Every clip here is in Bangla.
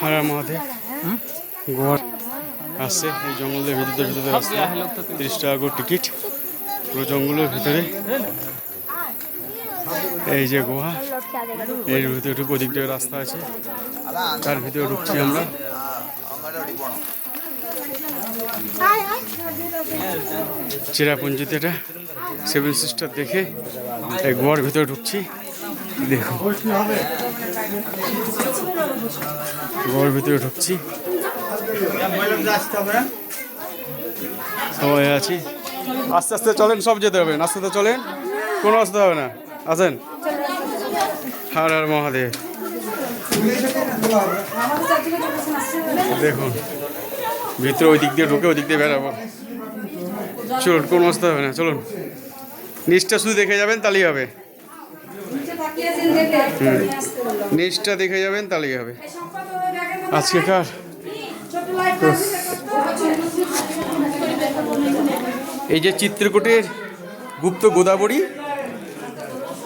হর হর মহাদেব। গোয়ার আসছে এই জঙ্গলের ভিতরে ভিতরে আসছে 30 টাকা করে টিকিট। পুরো জঙ্গলের ভিতরে এই যে গোয়া, এর ভিতরে ঢুকে ওদিক দিয়ে রাস্তা আছে, তার ভিতরে ঢুকছি আমরা। চেরাপুঞ্জিতে এটা 7 সিস্টার দেখে এই গোয়ার ভিতরে ঢুকছি। দেখো গোয়ার ভিতরে ঢুকছি, সবাই আছি। আস্তে আস্তে চলেন, সব যেতে হবে, আস্তে আস্তে চলেন, কোনো অসুবিধা হবে না। আসেন। হর হর মহাদেব। দেখুন ভিতরে ওই দিক দিয়ে ঢুকে ওই দিক দিয়ে বেরাবো। চলুন, কোনো অসুবিধা হবে না, চলুন। নিচটা শুধু দেখে যাবেন তাহলেই হবে। নিচটা দেখে যাবেন তাহলেই হবে। আজকেকার এই যে চিত্রকূটের গুপ্ত গোদাবরী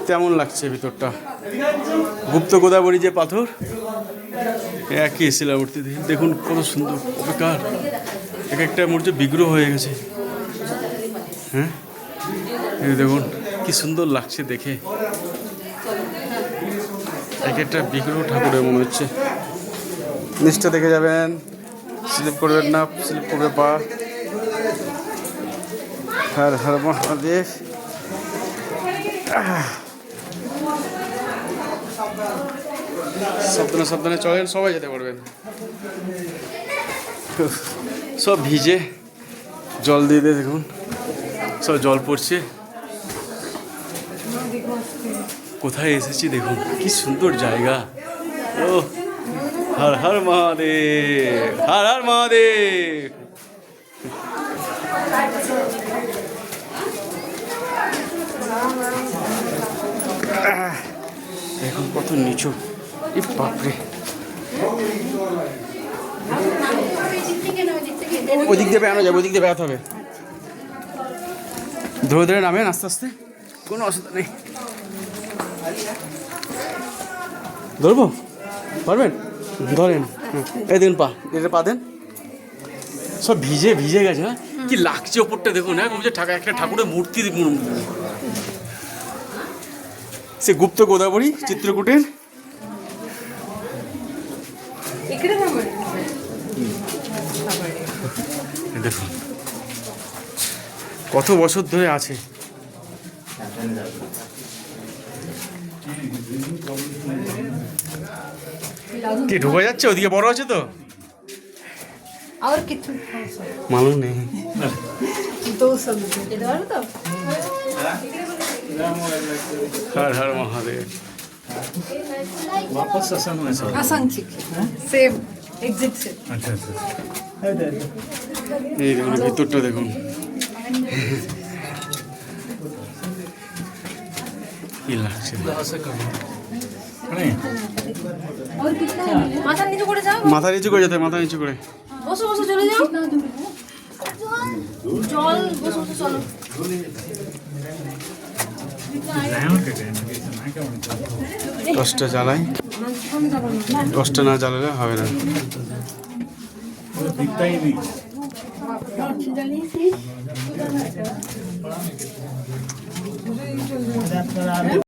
তেমন লাগছে ভিতরটা। গুপ্ত গোদাবরী যে পাথর, একই শিলামূর্তি দেখুন কত সুন্দর। অপেকার এক একটা মূর্তি বিগ্রহ হয়ে গেছে। হ্যাঁ এই দেখুন কি সুন্দর লাগছে দেখে, এক একটা বিগ্রহ ঠাকুরের মনে হচ্ছে। নিচটা দেখে যাবেন, স্লিপ করবেন না, স্লিপ করবে পা। হর হর মহাদেব। সাবধানে সাবধানে চলেন, সবাই যেতে পারবেন। সব ভিজে, জল দিয়ে দিয়ে দেখুন সব জল পড়ছে। কোথায় এসেছি দেখুন, কি সুন্দর জায়গা। ও হর হর মহাদেব, হর হর মহাদেব। দেখুন কত নিচু, বাপরে। ওদিক দিয়ে বেড়ানো যাবে, ওদিক দিয়ে বেড়াতে হবে। ধরে ধরে নামেন আস্তে আস্তে, কোনো অসুবিধা নেই। ধরবো, পারবেন? ধরেন। এই দিন পা, এটা পা দেন। সব ভিজে ভিজে গেছে। হ্যাঁ কি লাগছে ওপরটা দেখুন। হ্যাঁ একটা ঠাকুরের মূর্তি দেখুন, সে গুপ্ত গোদাবরী চিত্রকূটের। দেখুন কত বছর ধরে আছে। কি ঢুকে যাচ্ছে? ওদিকে বড় আছে তো মালুম নেই। हर हर महादेव। वापस आसान सेम एग्जिट से। अच्छा अच्छा এই দেখুন ভিতরটা দেখুন, কি লাগছে। মাথা নিচু করে যাও, মাথা নিচু করে যেতে, মাথা নিচু করে বসো বসো, চলে যাও। জল বসো বসো, চলো। দশটা জ্বালাই, 10টা না জ্বালালে হবে না।